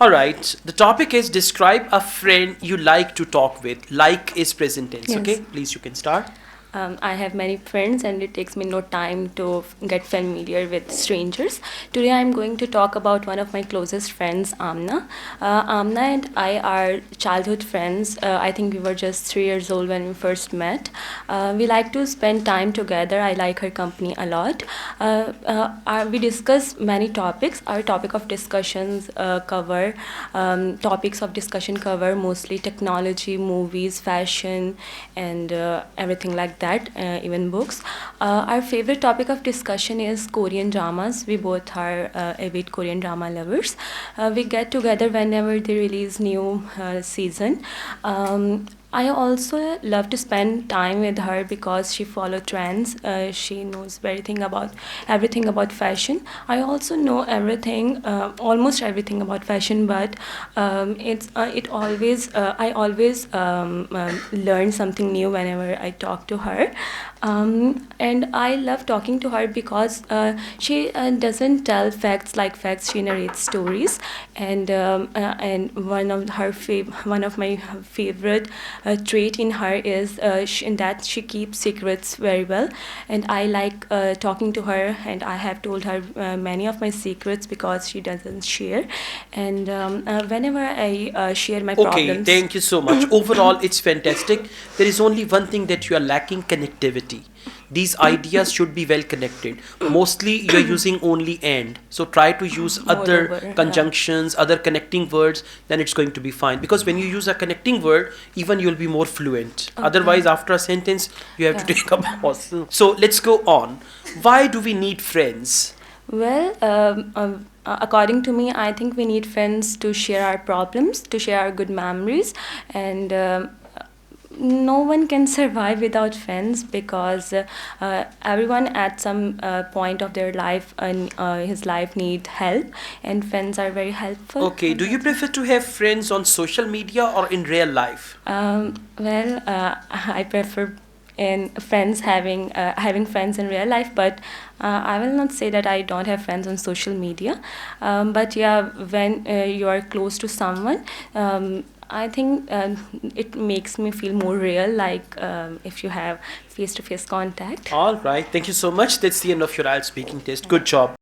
All right. The topic is describe a friend you like to talk with. Like is present tense. Okay. Yes. Please, you can start. I have many friends, and it takes me no time to get familiar with strangers. Today, I'm going to talk about one of my closest friends, Amna. Amna and I are childhood friends. I think we were just 3 years old when we first met. We like to spend time together. I like her company a lot. We discuss many topics. Our topic of discussions cover topics of discussion cover mostly technology, movies, fashion, and everything like that, even books. Our favorite topic of discussion is Korean dramas. We both are avid Korean drama lovers. We get together whenever they release new season. I also love to spend time with her because she follows trends. She knows everything about fashion. I also know everything, almost everything about fashion, but I always learn something new whenever I talk to her. And I love talking to her because she doesn't tell facts like facts. She narrates stories, and one of my favorite trait in her is in that she keeps secrets very well, and I like talking to her, and I have told her many of my secrets because she doesn't share, and whenever I share my Okay. problems. Thank you so much. Overall, it's fantastic. There is only one thing that you are lacking connectivity. These ideas should be well connected. Mostly you're using only and. So try to use other Moreover, conjunctions, other connecting words, then it's going to be fine. Because when you use a connecting word, even you'll be more fluent. okay. Otherwise, after a sentence, you have to Yeah. take a pause. So let's go on. Why do we need friends? Well, according to me, I think we need friends to share our problems, to share our good memories, and no one can survive without friends because everyone at some point of their life and his life need help, and friends are very helpful. Okay, And do you that's it. prefer to have friends on social media or in real life? I prefer in friends having friends in real life, but I will not say that I don't have friends on social media. But yeah, when you are close to someone, I think it makes me feel more real, like if you have face-to-face contact. All right, thank you so much. That's the end of your IELTS speaking test. Good job.